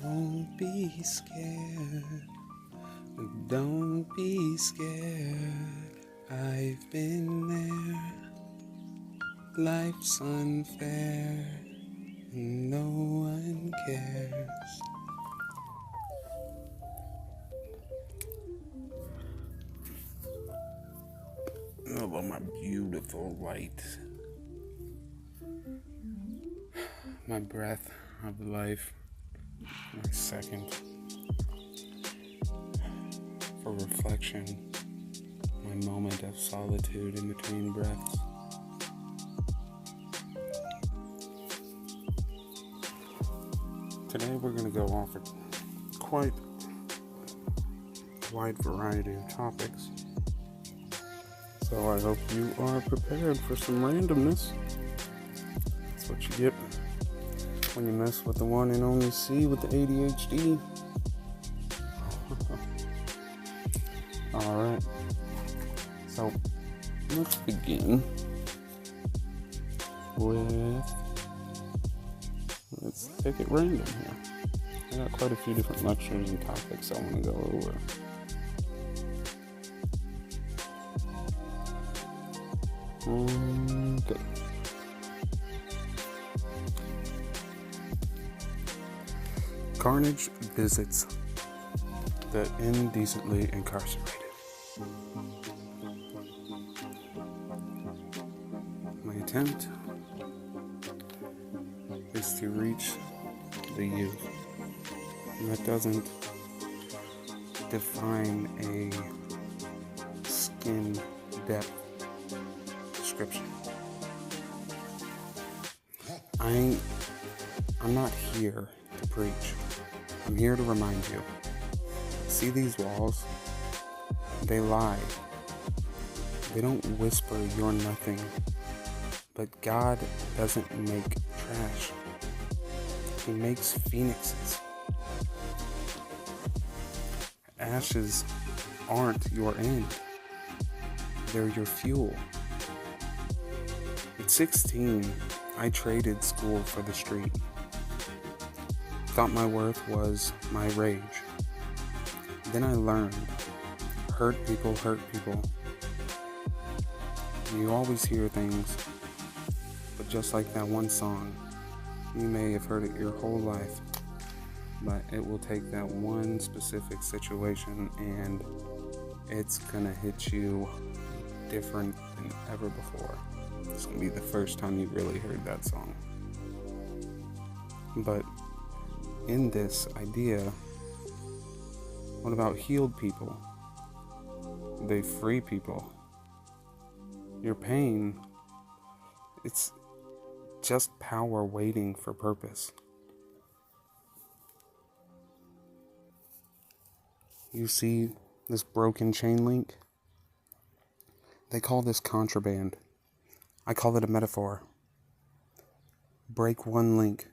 Don't be scared. Don't be scared. I've been there. Life's unfair, and no one cares. How about my beautiful light? My breath of life, my second for reflection, my moment of solitude in between breaths. Today we're going to go off a quite wide variety of topics, so I hope you are prepared for some randomness. That's what you get when you mess with the one and only C with the ADHD. Alright, so let's begin with, let's take it random here. I got quite a few different lectures and topics I want to go over. Okay. Carnage visits the indecently incarcerated. My attempt is to reach the youth. And that doesn't define a skin depth description. I'm not here to preach. I'm here to remind you. See these walls? They lie. They don't whisper you're nothing. But God doesn't make trash. He makes phoenixes. Ashes aren't your end. They're your fuel. At 16, I traded school for the street. Thought my worth was my rage. Then I learned, hurt people hurt people. You always hear things, but just like that one song, you may have heard it your whole life, but it will take that one specific situation and it's gonna hit you different than ever before. It's gonna be the first time you really heard that song. But in this idea, what about healed people? They free people. Your pain, it's just power waiting for purpose. You see this broken chain link? They call this contraband. I call it a metaphor. Break one link.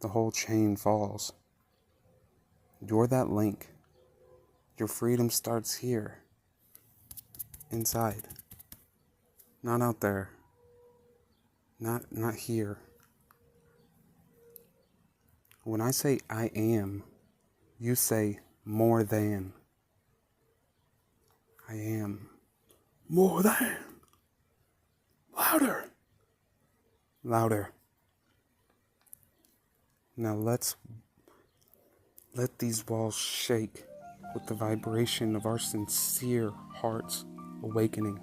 The whole chain falls. You're that link. Your freedom starts here. Inside. Not out there. Not here. When I say I am, you say more than. I am. More than. Louder. Louder. Now let these walls shake with the vibration of our sincere hearts awakening.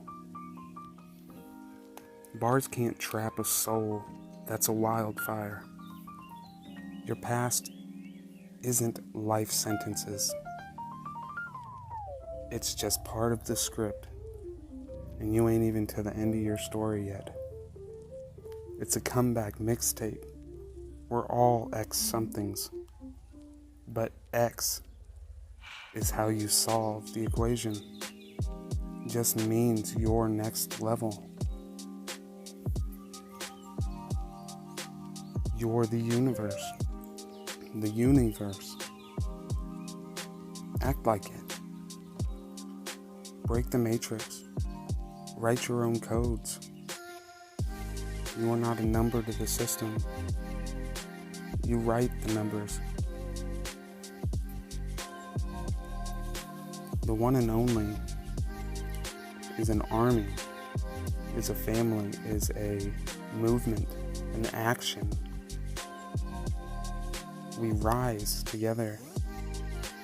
Bars can't trap a soul that's a wildfire. Your past isn't life sentences. It's just part of the script, and you ain't even to the end of your story yet. It's a comeback mixtape. We're all X somethings, but X is how you solve the equation. Just means your next level. You're the universe. The universe. Act like it. Break the matrix. Write your own codes. You are not a number to the system. You write the numbers. The one and only is an army, is a family, is a movement, an action. We rise together,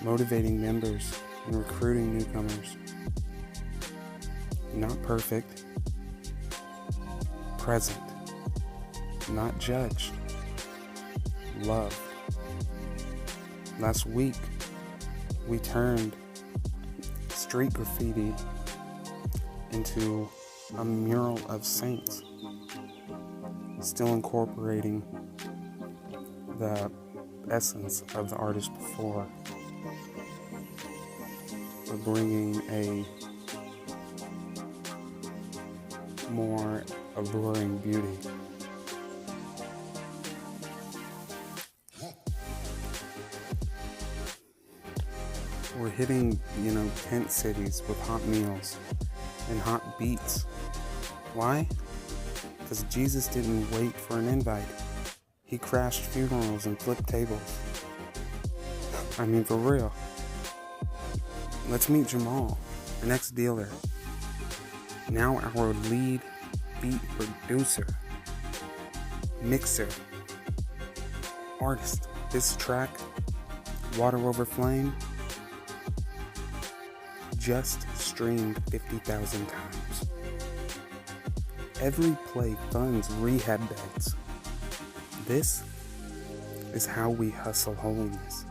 motivating members and recruiting newcomers. Not perfect, present, not judged, loved. Last week, we turned street graffiti into a mural of saints, still incorporating the essence of the artist before, but bringing a more alluring beauty. We're hitting, tent cities with hot meals and hot beats. Why? Because Jesus didn't wait for an invite. He crashed funerals and flipped tables. I mean, for real. Let's meet Jamal, our next dealer. Now our lead beat producer, mixer, artist. This track, Water Over Flame, just streamed 50,000 times. Every play funds rehab beds. This is how we hustle holiness.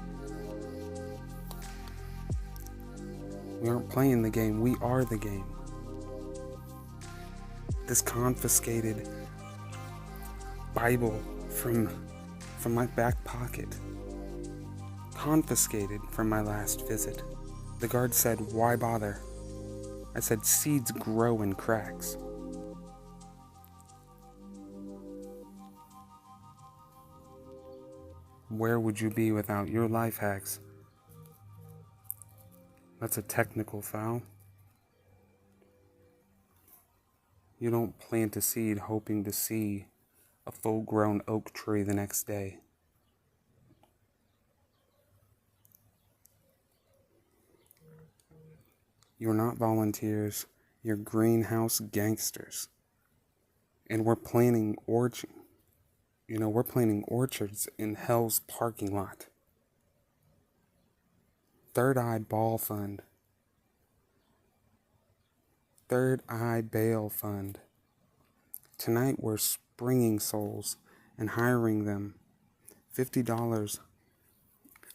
We aren't playing the game, we are the game. This confiscated Bible from my back pocket, confiscated from my last visit. The guard said, "Why bother?" I said, "Seeds grow in cracks." Where would you be without your life hacks? That's a technical foul. You don't plant a seed hoping to see a full-grown oak tree the next day. You're not volunteers, you're greenhouse gangsters. And we're planting orchards in hell's parking lot. Third-eyed ball fund. Third-eye bail fund. Tonight we're springing souls and hiring them. $50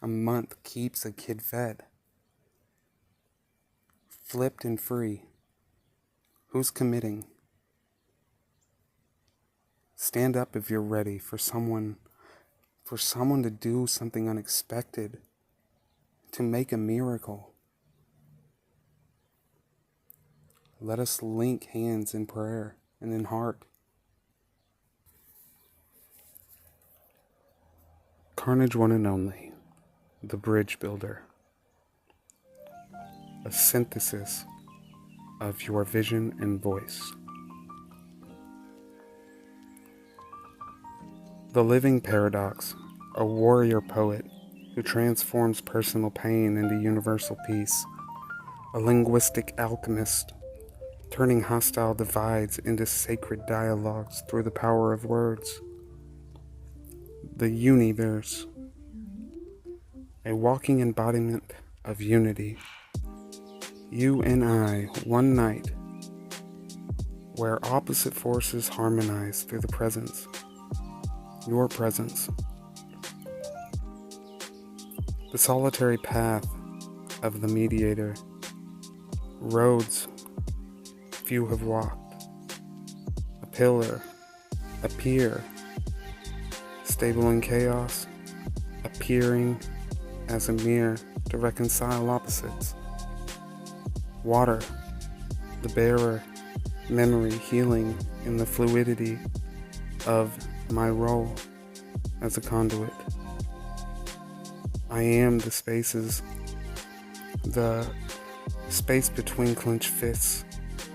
a month keeps a kid fed. Flipped and free. Who's committing? Stand up if you're ready for someone to do something unexpected, to make a miracle. Let us link hands in prayer and in heart. Carnage One and Only, the bridge builder. A synthesis of your vision and voice. The living paradox, a warrior poet who transforms personal pain into universal peace. A linguistic alchemist, turning hostile divides into sacred dialogues through the power of words. The universe, a walking embodiment of unity. You and I, one night, where opposite forces harmonize through the presence. Your presence. The solitary path of the mediator. Roads few have walked. A pillar, a pier, stable in chaos, appearing as a mirror to reconcile opposites. Water, the bearer, memory healing in the fluidity of my role as a conduit. I am the spaces, the space between clenched fists,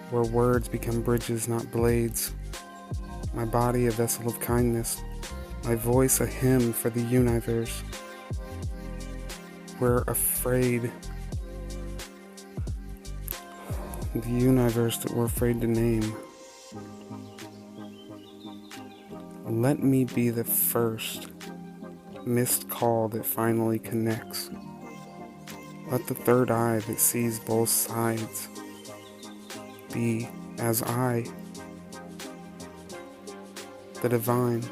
where words become bridges, not blades. My body a vessel of kindness, I voice a hymn for the universe. We're afraid. The universe that we're afraid to name. Let me be the first missed call that finally connects. Let the third eye that sees both sides be as I, the divine.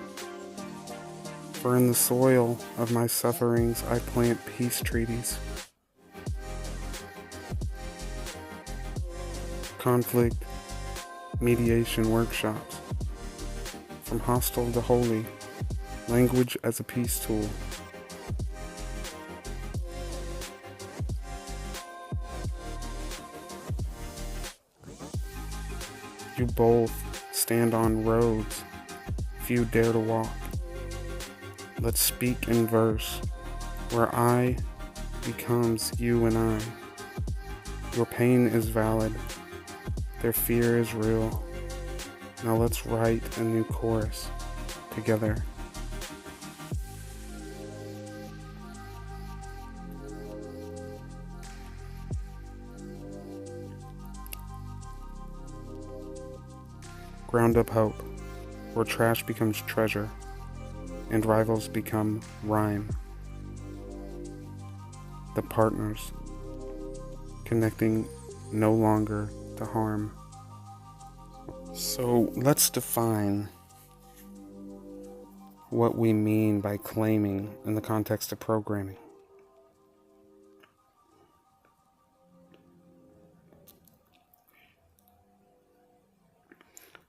For in the soil of my sufferings I plant peace treaties. Conflict mediation workshops. From hostile to holy, language as a peace tool. You both stand on roads few dare to walk. Let's speak in verse, where I becomes you and I. Your pain is valid, their fear is real. Now let's write a new chorus together. Ground up hope, where trash becomes treasure and rivals become rhyme. The partners, connecting no longer to harm. So let's define what we mean by claiming in the context of programming.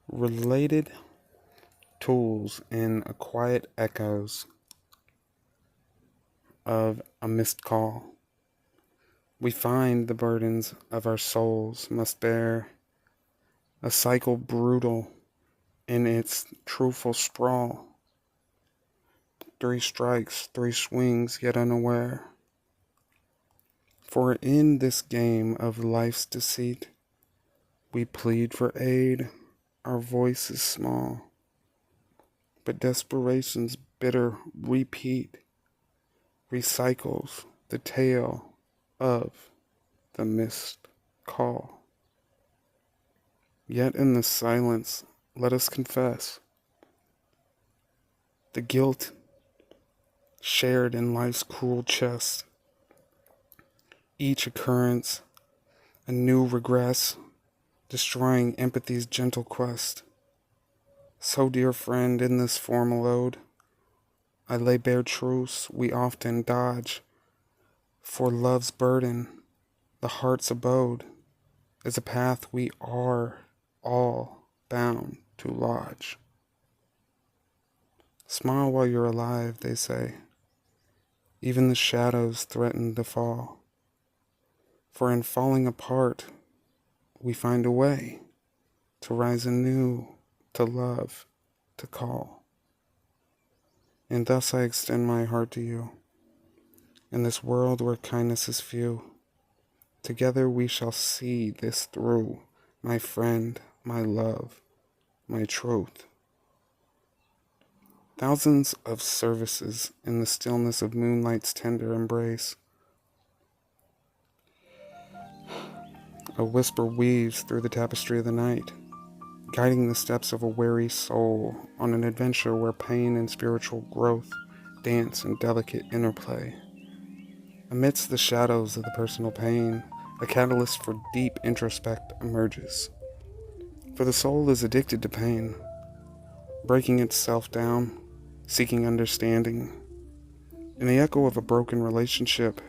Related tools in a quiet echoes of a missed call. We find the burdens of our souls must bear, a cycle brutal in its truthful sprawl. 3 strikes, 3 swings, yet unaware. For in this game of life's deceit, we plead for aid, our voice is small, but desperation's bitter repeat recycles the tale of the missed call. Yet in the silence, let us confess the guilt shared in life's cruel chest. Each occurrence, a new regress, destroying empathy's gentle quest. So, dear friend, in this formal ode, I lay bare truths we often dodge. For love's burden, the heart's abode, is a path we are all bound to lodge. Smile while you're alive, they say. Even the shadows threaten to fall. For in falling apart, we find a way to rise anew, to love, to call. And thus I extend my heart to you. In this world where kindness is few, together we shall see this through, my friend, my love, my truth. Thousands of services in the stillness of moonlight's tender embrace. A whisper weaves through the tapestry of the night, guiding the steps of a weary soul on an adventure where pain and spiritual growth dance in delicate interplay. Amidst the shadows of the personal pain, a catalyst for deep introspect emerges. For the soul is addicted to pain, breaking itself down, seeking understanding. In the echo of a broken relationship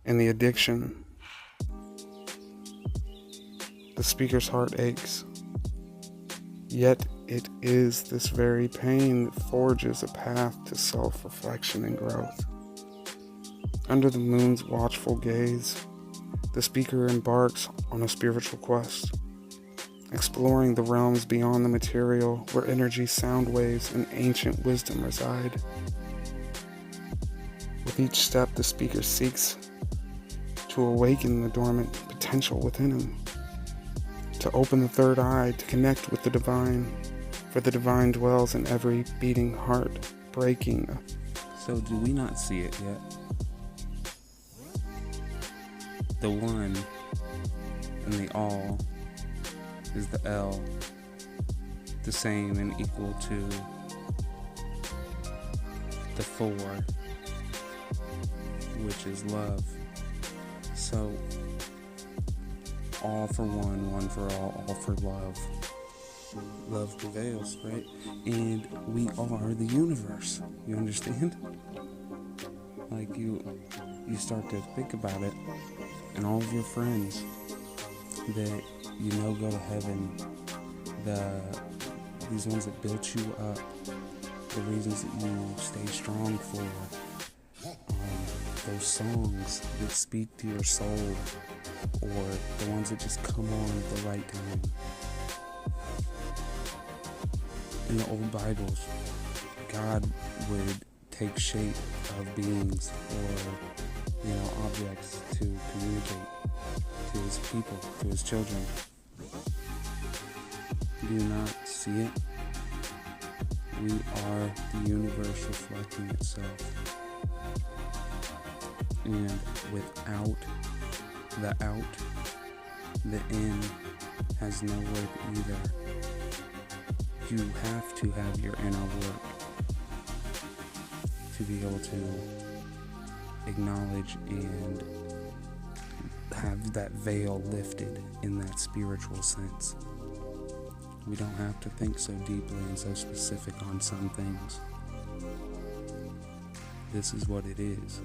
and the addiction, the speaker's heart aches. Yet it is this very pain that forges a path to self-reflection and growth. Under the moon's watchful gaze, the speaker embarks on a spiritual quest, exploring the realms beyond the material where energy, sound waves, and ancient wisdom reside. With each step, the speaker seeks to awaken the dormant potential within him, to open the third eye, to connect with the divine, for the divine dwells in every beating heart, breaking. So do we not see it yet? The one and the all is the L, the same and equal to the 4, which is love. So all for one for all for love. Love prevails, right? And we are the universe. You understand? Like you start to think about it, and all of your friends that you know go to heaven, these ones that built you up, the reasons that you stay strong for, those songs that speak to your soul, or the ones that just come on at the right time. In the old Bibles, God would take shape of beings or, objects to communicate to his people, to his children. Do you not see it? We are the universe reflecting itself. And without the out, the in has no work either. You have to have your inner work to be able to acknowledge and have that veil lifted in that spiritual sense. We don't have to think so deeply and so specific on some things. This is what it is.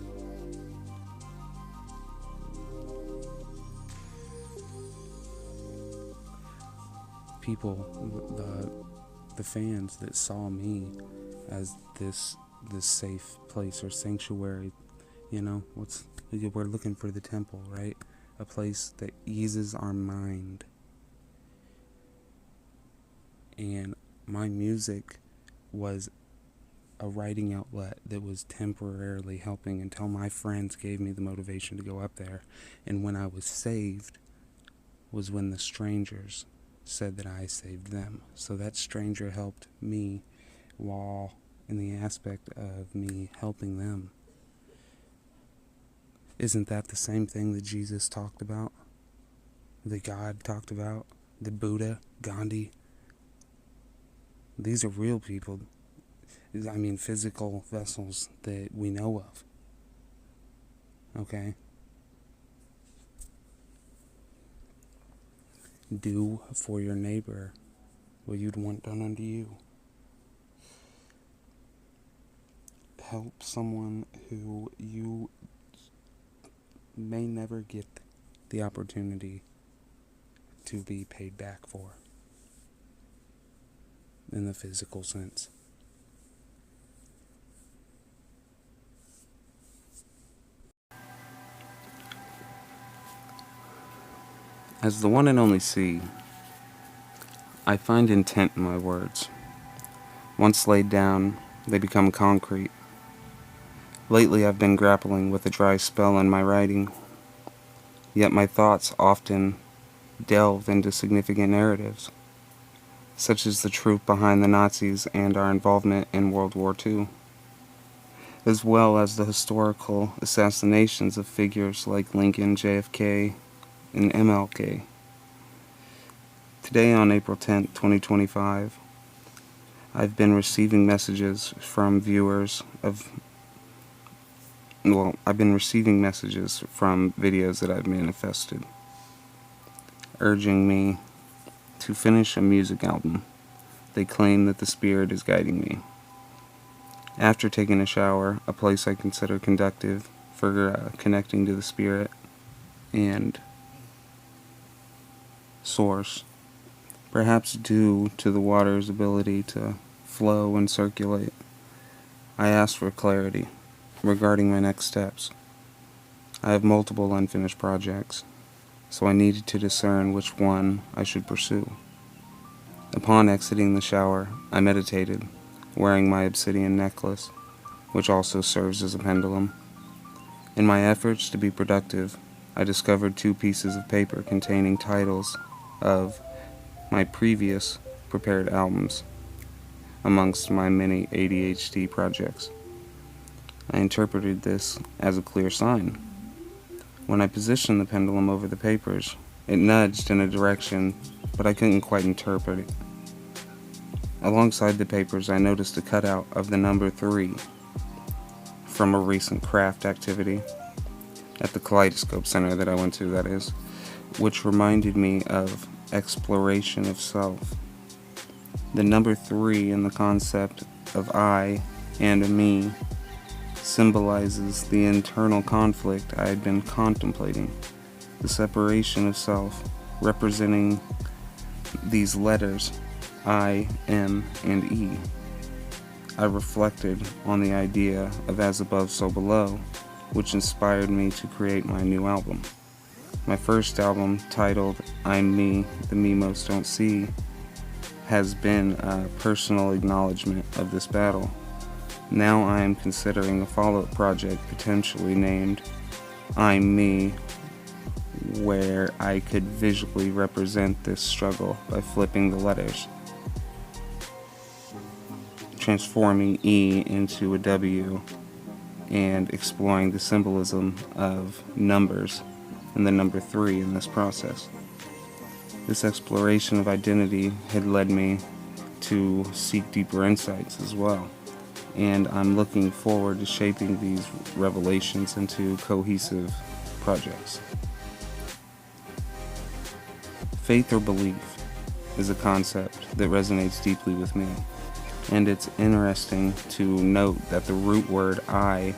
People, the fans that saw me as this safe place or sanctuary, we're looking for the temple, right? A place that eases our mind. And my music was a writing outlet that was temporarily helping until my friends gave me the motivation to go up there. And when I was saved was when the strangers said that I saved them. So that stranger helped me while in the aspect of me helping them. Isn't that the same thing that Jesus talked about? That God talked about? The Buddha, Gandhi? These are real people. Physical vessels that we know of. Okay? Do for your neighbor what you'd want done unto you. Help someone who you may never get the opportunity to be paid back for in the physical sense. As the one and only C, I find intent in my words. Once laid down, they become concrete. Lately I've been grappling with a dry spell in my writing, yet my thoughts often delve into significant narratives, such as the truth behind the Nazis and our involvement in World War II, as well as the historical assassinations of figures like Lincoln, JFK, and MLK. Today on April 10th, 2025, I've been receiving messages from videos that I've manifested, urging me to finish a music album. They claim that the Spirit is guiding me. After taking a shower, a place I consider conductive for connecting to the Spirit and Source, perhaps due to the water's ability to flow and circulate, I asked for clarity regarding my next steps. I have multiple unfinished projects, so I needed to discern which one I should pursue. Upon exiting the shower, I meditated, wearing my obsidian necklace, which also serves as a pendulum. In my efforts to be productive, I discovered 2 pieces of paper containing titles of my previous prepared albums. amongst my many ADHD projects. I interpreted this as a clear sign. When I positioned the pendulum over the papers, it nudged in a direction, but I couldn't quite interpret it. Alongside the papers, I noticed a cutout of the number 3 from a recent craft activity at the Kaleidoscope Center that I went to, that is, which reminded me of exploration of self. The number 3 in the concept of I and a me symbolizes the internal conflict I had been contemplating, the separation of self, representing these letters, I, M, and E. I reflected on the idea of as above, so below, which inspired me to create my new album. My first album, titled I'm Me, the Me Most Don't See, has been a personal acknowledgement of this battle. Now I am considering a follow-up project potentially named I'm Me, where I could visually represent this struggle by flipping the letters, transforming E into a W, and exploring the symbolism of numbers and the number 3 in this process. This exploration of identity had led me to seek deeper insights as well, and I'm looking forward to shaping these revelations into cohesive projects. Faith or belief is a concept that resonates deeply with me, and it's interesting to note that the root word I,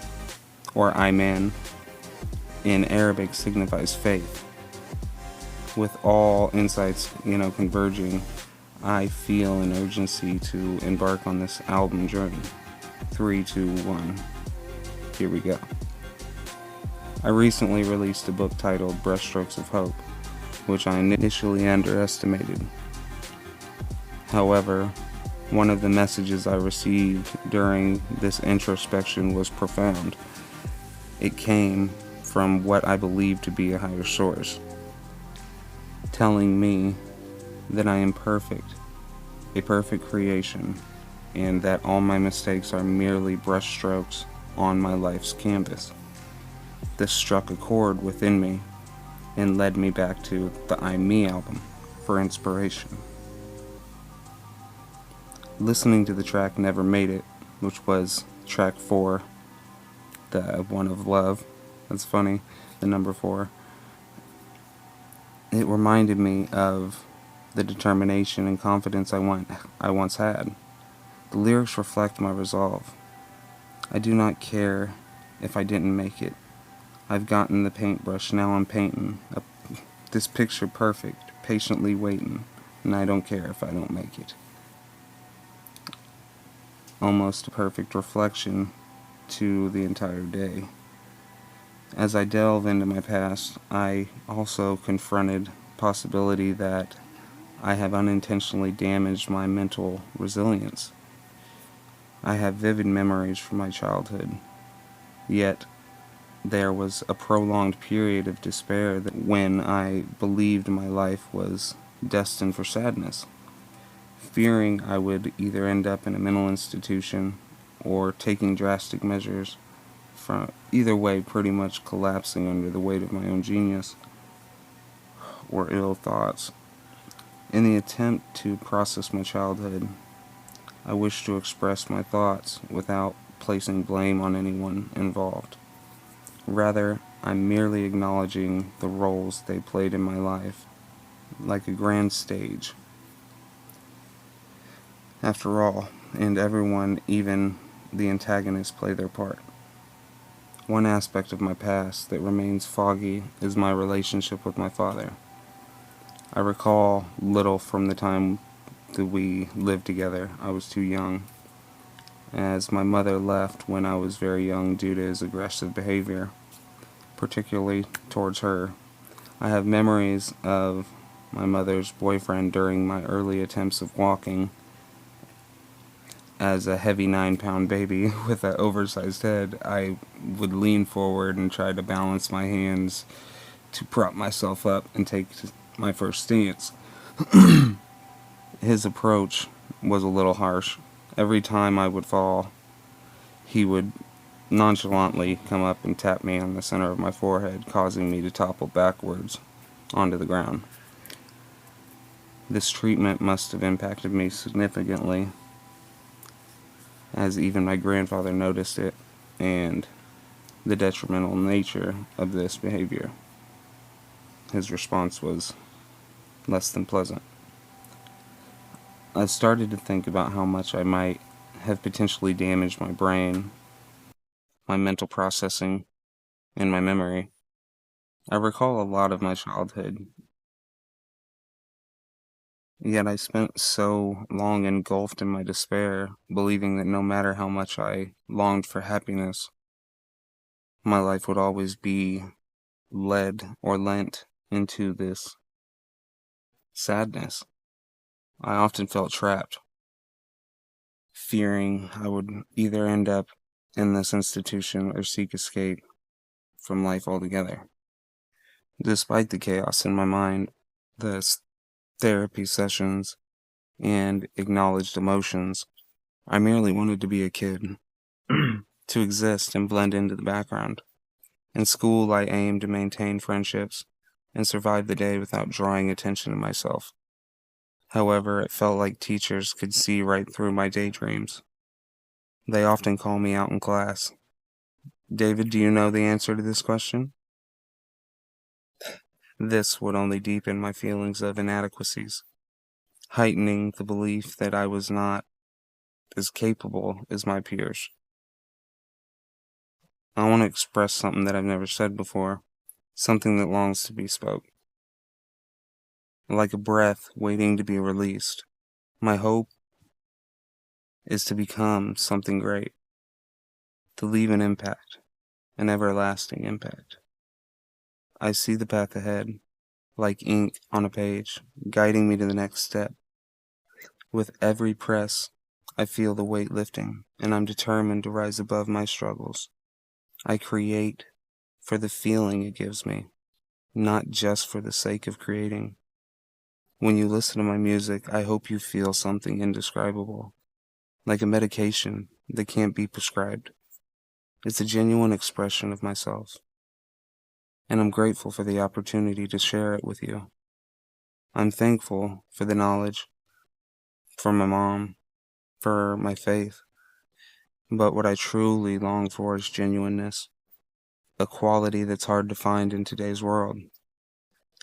or Iman, in Arabic signifies faith. With all insights, converging, I feel an urgency to embark on this album journey. 3, 2, 1. Here we go. I recently released a book titled Brushstrokes of Hope, which I initially underestimated. However, one of the messages I received during this introspection was profound. It came from what I believe to be a higher source, telling me that I am perfect, a perfect creation, and that all my mistakes are merely brushstrokes on my life's canvas. This struck a chord within me and led me back to the I'm Me album for inspiration. Listening to the track Never Made It, which was track 4, the one of love, that's funny, the number 4, it reminded me of the determination and confidence I once had. The lyrics reflect my resolve. I do not care if I didn't make it. I've gotten the paintbrush, now I'm painting this picture perfect, patiently waiting, and I don't care if I don't make it. Almost a perfect reflection to the entire day. As I delve into my past, I also confronted possibility that I have unintentionally damaged my mental resilience. I have vivid memories from my childhood, yet there was a prolonged period of despair when I believed my life was destined for sadness, fearing I would either end up in a mental institution or taking drastic measures, from either way pretty much collapsing under the weight of my own genius or ill thoughts. In the attempt to process my childhood, I wish to express my thoughts without placing blame on anyone involved. Rather, I'm merely acknowledging the roles they played in my life, like a grand stage. After all, and everyone, even the antagonists, play their part. One aspect of my past that remains foggy is my relationship with my father. I recall little from the time that we lived together. I was too young, as my mother left when I was very young due to his aggressive behavior, particularly towards her. I have memories of my mother's boyfriend during my early attempts of walking. As a heavy 9-pound baby with an oversized head, I would lean forward and try to balance my hands to prop myself up and take my first stance. His approach was a little harsh, Every time I would fall, he would nonchalantly come up and tap me on the center of my forehead, causing me to topple backwards onto the ground. This treatment must have impacted me significantly, as even my grandfather noticed it, and the detrimental nature of this behavior. His response was less than pleasant. I started to think about how much I might have potentially damaged my brain, my mental processing, and my memory. I recall a lot of my childhood, yet I spent so long engulfed in my despair, believing that no matter how much I longed for happiness, my life would always be led or lent into this sadness. I often felt trapped, fearing I would either end up in this institution or seek escape from life altogether. Despite the chaos in my mind, the therapy sessions, and acknowledged emotions, I merely wanted to be a kid, to exist and blend into the background. In school, I aimed to maintain friendships and survive the day without drawing attention to myself. However, it felt like teachers could see right through my daydreams. They often call me out in class. David, do you know the answer to this question? This would only deepen my feelings of inadequacies, heightening the belief that I was not as capable as my peers. I want to express something that I've never said before, something that longs to be spoke. Like a breath waiting to be released, my hope is to become something great, to leave an impact, an everlasting impact. I see the path ahead, like ink on a page, guiding me to the next step. With every press, I feel the weight lifting, and I'm determined to rise above my struggles. I create for the feeling it gives me, not just for the sake of creating. When you listen to my music, I hope you feel something indescribable, like a medication that can't be prescribed. It's a genuine expression of myself, and I'm grateful for the opportunity to share it with you. I'm thankful for the knowledge, for my mom, for my faith, but what I truly long for is genuineness, a quality that's hard to find in today's world.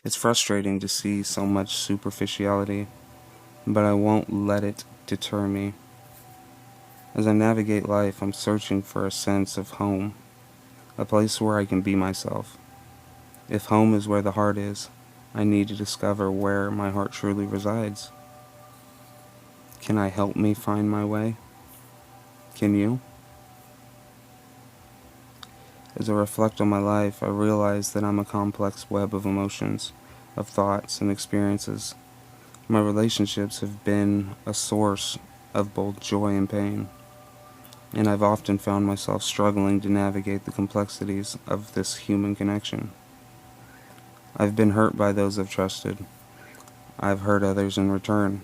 It's frustrating to see so much superficiality, but I won't let it deter me. As I navigate life, I'm searching for a sense of home, a place where I can be myself. If home is where the heart is, I need to discover where my heart truly resides. Can I help me find my way? Can you? As I reflect on my life, I realize that I'm a complex web of emotions, of thoughts and experiences. My relationships have been a source of both joy and pain, and I've often found myself struggling to navigate the complexities of this human connection. I've been hurt by those I've trusted. I've hurt others in return.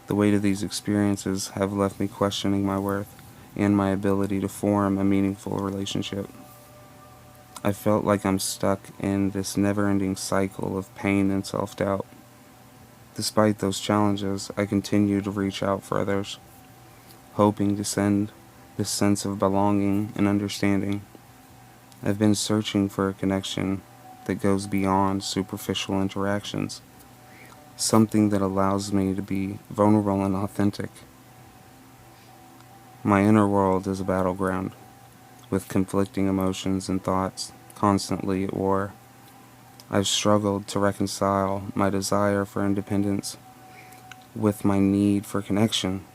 The weight of these experiences have left me questioning my worth and my ability to form a meaningful relationship. I felt like I'm stuck in this never-ending cycle of pain and self-doubt. Despite those challenges, I continue to reach out for others, hoping to send this sense of belonging and understanding. I've been searching for a connection that goes beyond superficial interactions, something that allows me to be vulnerable and authentic. My inner world is a battleground, with conflicting emotions and thoughts constantly at war. I've struggled to reconcile my desire for independence with my need for connection,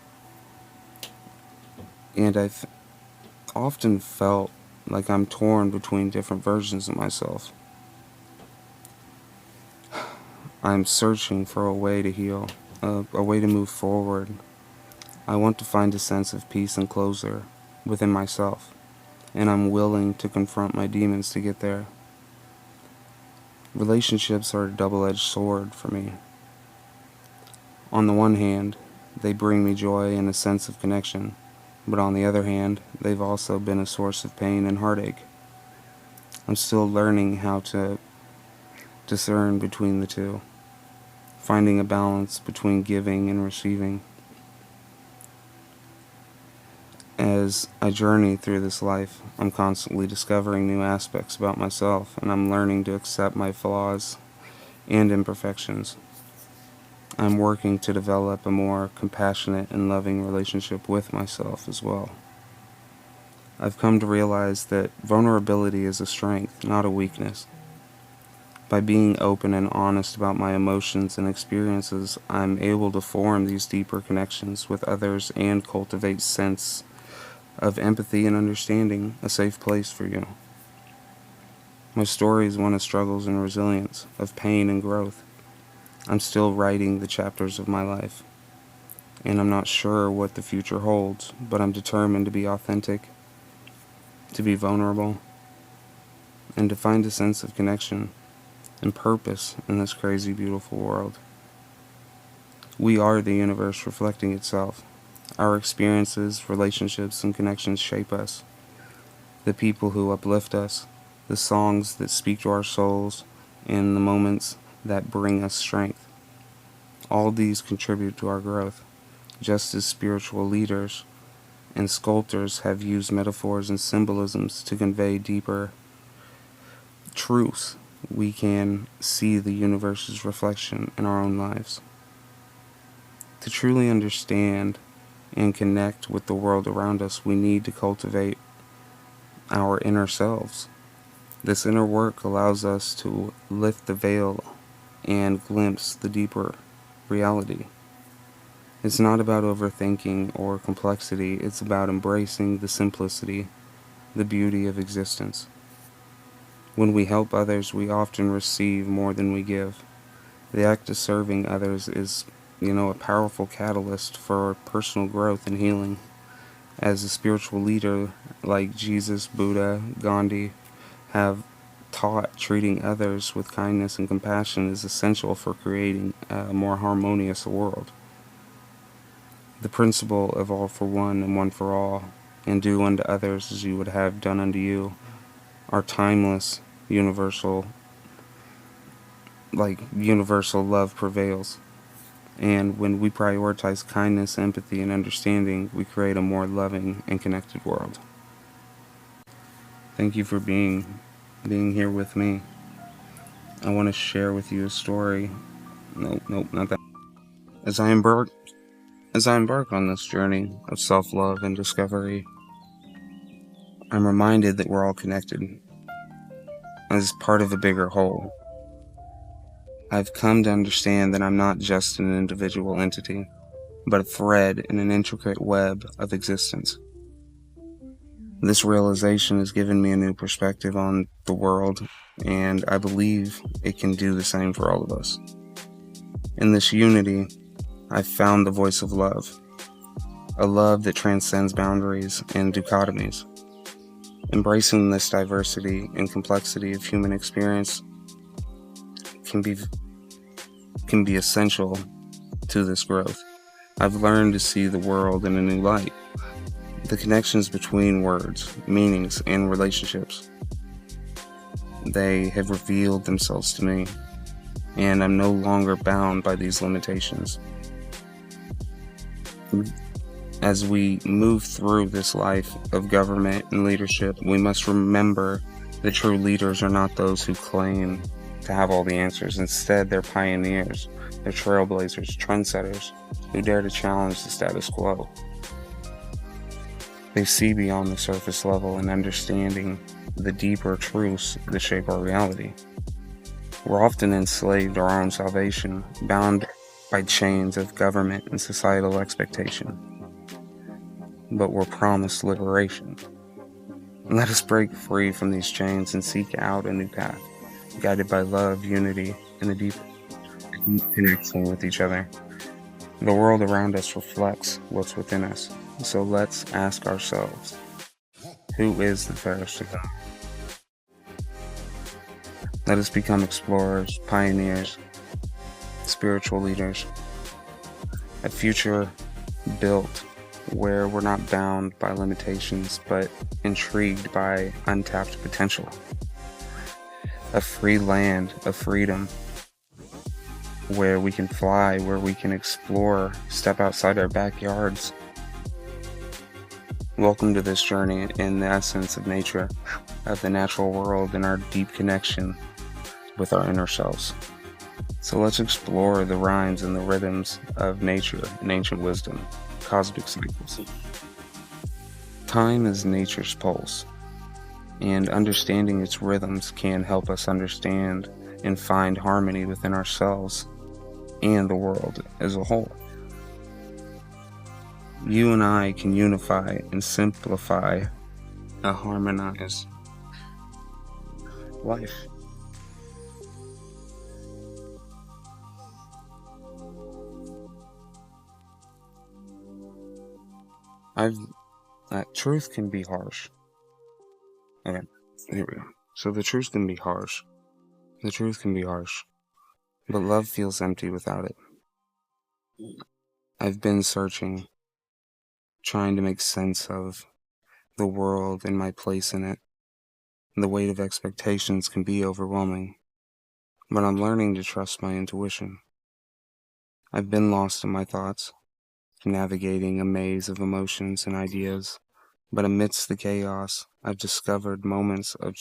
and I've often felt like I'm torn between different versions of myself. I'm searching for a way to heal, a way to move forward. I want to find a sense of peace and closure within myself, and I'm willing to confront my demons to get there. Relationships are a double-edged sword for me. On the one hand, they bring me joy and a sense of connection, but on the other hand, they've also been a source of pain and heartache. I'm still learning how to discern between the two, finding a balance between giving and receiving. As I journey through this life, I'm constantly discovering new aspects about myself, and I'm learning to accept my flaws and imperfections. I'm working to develop a more compassionate and loving relationship with myself as well. I've come to realize that vulnerability is a strength, not a weakness. By being open and honest about my emotions and experiences, I'm able to form these deeper connections with others and cultivate sense of empathy and understanding, a safe place for you. My story is one of struggles and resilience, of pain and growth. I'm still writing the chapters of my life, and I'm not sure what the future holds, but I'm determined to be authentic, to be vulnerable, and to find a sense of connection and purpose in this crazy, beautiful world. We are the universe reflecting itself. Our experiences, relationships, and connections shape us. The people who uplift us, the songs that speak to our souls, and the moments that bring us strength. All these contribute to our growth, just as spiritual leaders and sculptors have used metaphors and symbolisms to convey deeper truths. We can see the universe's reflection in our own lives. To truly understand and connect with the world around us, we need to cultivate our inner selves. This inner work allows us to lift the veil and glimpse the deeper reality. It's not about overthinking or complexity, it's about embracing the simplicity, the beauty of existence. When we help others, we often receive more than we give. The act of serving others is, a powerful catalyst for personal growth and healing. As a spiritual leader like Jesus, Buddha, Gandhi have taught, treating others with kindness and compassion is essential for creating a more harmonious world. The principle of all for one and one for all, and do unto others as you would have done unto you, are timeless, universal love prevails. And when we prioritize kindness, empathy, and understanding, we create a more loving and connected world. Thank you for being here with me. I want to share with you a story. Nope, not that. As I embark on this journey of self-love and discovery, I'm reminded that we're all connected as part of a bigger whole. I've come to understand that I'm not just an individual entity, but a thread in an intricate web of existence. This realization has given me a new perspective on the world, and I believe it can do the same for all of us. In this unity, I've found the voice of love, a love that transcends boundaries and dichotomies. Embracing this diversity and complexity of human experience can be essential to this growth. I've learned to see the world in a new light. The connections between words, meanings, and relationships, they have revealed themselves to me, and I'm no longer bound by these limitations. As we move through this life of government and leadership, we must remember that true leaders are not those who claim to have all the answers. Instead, they're pioneers, they're trailblazers, trendsetters, who dare to challenge the status quo. They see beyond the surface level and understanding the deeper truths that shape our reality. We're often enslaved to our own salvation, bound by chains of government and societal expectation. But we're promised liberation. Let us break free from these chains and seek out a new path, guided by love, unity, and a deep connection with each other. The world around us reflects what's within us, so let's ask ourselves, who is the fairest to come? Let us become explorers, pioneers, spiritual leaders, a future built where we're not bound by limitations but intrigued by untapped potential. A free land of freedom where we can fly, where we can explore, step outside our backyards. Welcome to this journey in the essence of nature, of the natural world, and our deep connection with our inner selves. So let's explore the rhymes and the rhythms of nature and ancient wisdom, cosmic cycles. Time is nature's pulse, and understanding its rhythms can help us understand and find harmony within ourselves and the world as a whole. You and I can unify and simplify a harmonized life. Truth can be harsh. Okay, here we go. So the truth can be harsh. The truth can be harsh. But love feels empty without it. I've been searching, trying to make sense of the world and my place in it. The weight of expectations can be overwhelming, but I'm learning to trust my intuition. I've been lost in my thoughts, navigating a maze of emotions and ideas, but amidst the chaos, I've discovered moments of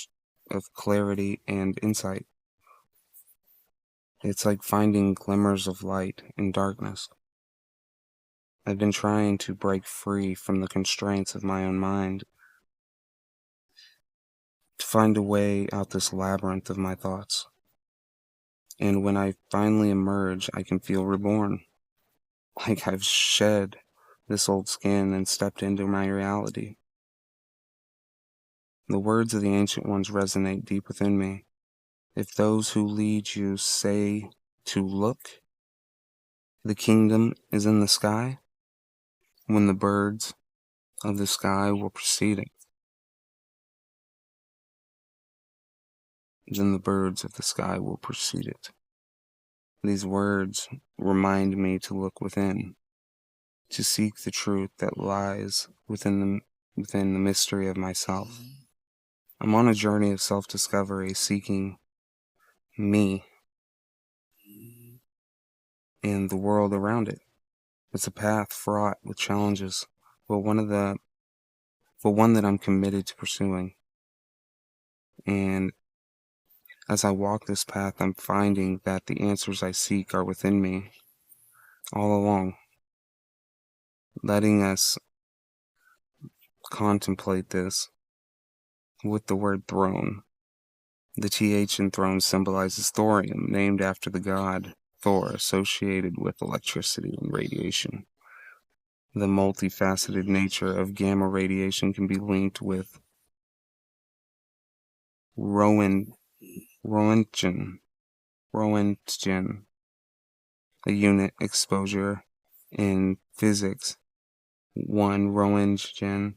clarity and insight. It's like finding glimmers of light in darkness. I've been trying to break free from the constraints of my own mind, to find a way out this labyrinth of my thoughts. And when I finally emerge, I can feel reborn, like I've shed this old skin and stepped into my reality. The words of the ancient ones resonate deep within me. If those who lead you say to look, the kingdom is in the sky, when the birds of the sky will precede it. Then the birds of the sky will precede it. These words remind me to look within, to seek the truth that lies within the mystery of myself. I'm on a journey of self-discovery, seeking me and the world around it. It's a path fraught with challenges, but one that I'm committed to pursuing. And as I walk this path, I'm finding that the answers I seek are within me all along. Letting us contemplate this with the word throne. The TH in throne symbolizes thorium, named after the god Thor, associated with electricity and radiation. The multifaceted nature of gamma radiation can be linked with Roentgen, a unit exposure in physics. 1 Roentgen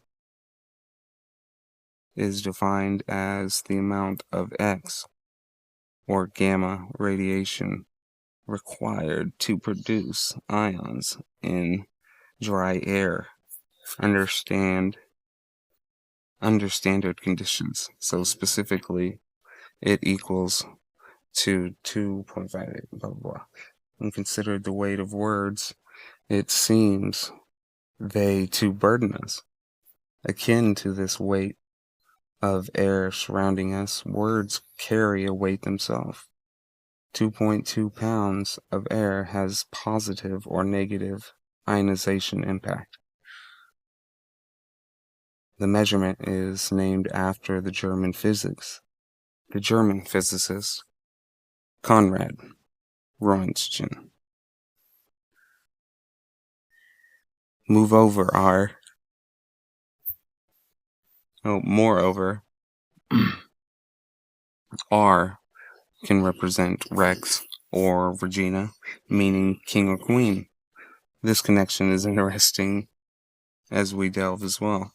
is defined as the amount of X, or gamma radiation, required to produce ions in dry air under standard conditions. So specifically, it equals to 2.58, blah, blah, blah. When considered the weight of words, it seems they to burden us. Akin to this weight of air surrounding us, words carry a weight themselves. 2.2 pounds of air has positive or negative ionization impact. The measurement is named after the German physicist Konrad Roentgen. Moreover, R can represent Rex or Regina, meaning king or queen. This connection is interesting as we delve as well.